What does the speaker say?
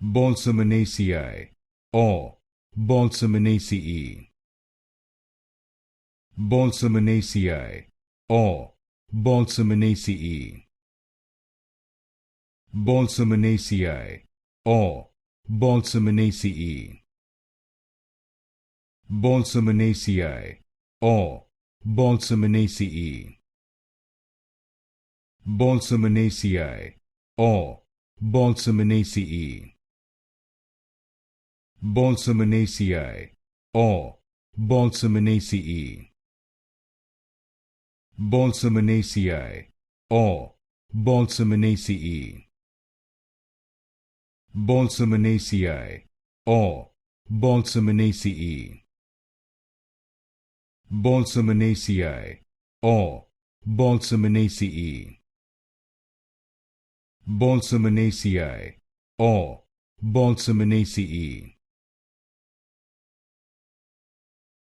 Balsaminaceae or Balsaminaceae. Balsaminaceae or Balsaminaceae. Balsaminaceae or Balsaminaceae. Balsaminaceae or Balsaminaceae. Balsaminaceae or Balsaminaceae. Balsaminaceae or Balsaminaceae. Balsaminaceae or Balsaminaceae. Balsaminaceae or Balsaminaceae. Balsaminaceae or Balsaminaceae. Balsaminaceae or Balsaminaceae.